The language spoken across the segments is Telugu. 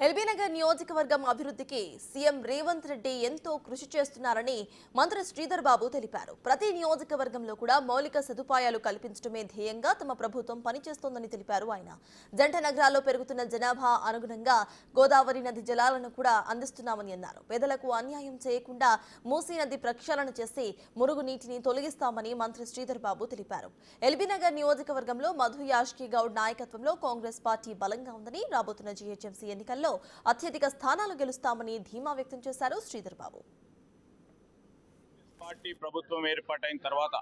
ఎల్బీ నగర్ నియోజకవర్గం అభివృద్ధికి సీఎం రేవంత్ రెడ్డి ఎంతో కృషి చేస్తున్నారని మంత్రి శ్రీధర్ బాబు తెలిపారు. ప్రతి నియోజకవర్గంలో కూడా మౌలిక సదుపాయాలు కల్పించడమే ధ్యేయంగా తమ ప్రభుత్వం పనిచేస్తోందని తెలిపారు. ఆయన జంట నగరాల్లో పెరుగుతున్న జనాభా అనుగుణంగా గోదావరి నది జలాలను కూడా అందిస్తున్నామని అన్నారు. పేదలకు అన్యాయం చేయకుండా మూసీ నది ప్రక్షాళన చేసి మురుగు నీటిని తొలగిస్తామని మంత్రి శ్రీధర్ బాబు తెలిపారు. ఎల్బీ నగర్ నియోజకవర్గంలో మధు యాష్కి గౌడ్ నాయకత్వంలో కాంగ్రెస్ పార్టీ బలంగా ఉందని, రాబోతున్న జీహెచ్ఎంసీ ఎన్నికల్లో అత్యధిక స్థానాలు గెలుస్తామని ధీమా వ్యక్తం చేశారు శ్రీధర్ బాబు. పార్టీ ప్రభుత్వం ఏర్పాటైన తర్వాత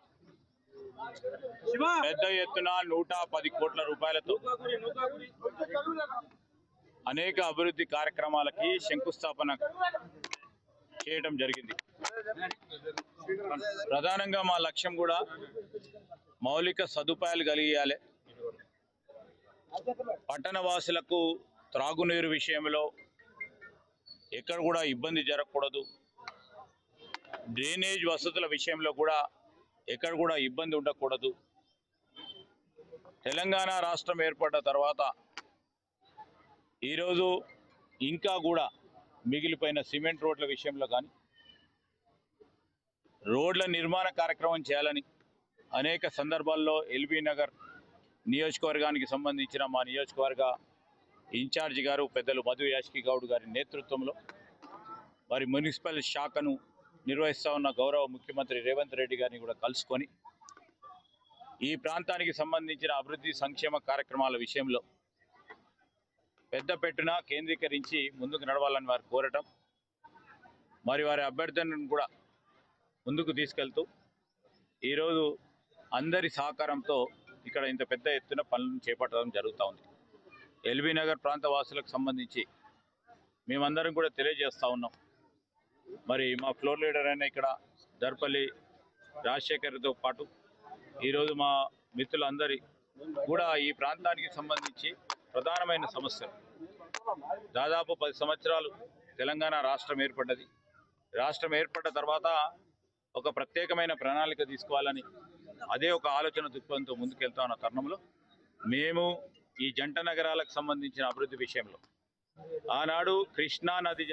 పెద్ద ఎత్తున 110 కోట్ల రూపాయలతో అనేక అభివృద్ధి కార్యక్రమాలకి శంకుస్థాపన చేయడం జరిగింది. ప్రధానంగా మా లక్ష్యం కూడా మౌలిక సదుపాయాలు కలిగియాలి. పట్టణ వాసులకు త్రాగునీరు విషయంలో ఎక్కడ కూడా ఇబ్బంది జరగకూడదు. డ్రైనేజ్ వసతుల విషయంలో కూడా ఎక్కడ కూడా ఇబ్బంది ఉండకూడదు. తెలంగాణ రాష్ట్రం ఏర్పడ్డ తర్వాత ఈరోజు ఇంకా కూడా మిగిలిపోయిన సిమెంట్ రోడ్ల విషయంలో కానీ రోడ్ల నిర్మాణ కార్యక్రమం చేయాలని అనేక సందర్భాల్లో ఎల్బీ నగర్ నియోజకవర్గానికి సంబంధించిన మా నియోజకవర్గ ఇన్ఛార్జి గారు పెద్దలు మధు యాష్కి గౌడ్ గారి నేతృత్వంలో వారి మున్సిపల్ శాఖను నిర్వహిస్తూ ఉన్న గౌరవ ముఖ్యమంత్రి రేవంత్ రెడ్డి గారిని కూడా కలుసుకొని ఈ ప్రాంతానికి సంబంధించిన అభివృద్ధి సంక్షేమ కార్యక్రమాల విషయంలో పెద్ద పెట్టున కేంద్రీకరించి ముందుకు నడవాలని వారు కోరటం, మరి వారి అభ్యర్థనను కూడా ముందుకు తీసుకెళ్తూ ఈరోజు అందరి సహకారంతో ఇక్కడ ఇంత పెద్ద ఎత్తున పనులను చేపట్టడం జరుగుతూ ఉంది. ఎల్బీ నగర్ ప్రాంత వాసులకు సంబంధించి మేమందరం కూడా తెలియజేస్తూ ఉన్నాం. మరి మా ఫ్లోర్ లీడర్ అయిన ఇక్కడ దర్పల్లి రాజశేఖర్తో పాటు ఈరోజు మా మిత్రులందరి కూడా ఈ ప్రాంతానికి సంబంధించి ప్రధానమైన సమస్యలు, దాదాపు 10 సంవత్సరాలు తెలంగాణ రాష్ట్రం ఏర్పడ్డది. రాష్ట్రం ఏర్పడ్డ తర్వాత ఒక ప్రత్యేకమైన ప్రణాళిక తీసుకోవాలని అదే ఒక ఆలోచన దృక్పథంతో ముందుకెళ్తా ఉన్న తరుణంలో మేము ఈ జంట నగరాలకు సంబంధించిన అభివృద్ధి విషయంలో ఆనాడు కృష్ణా నది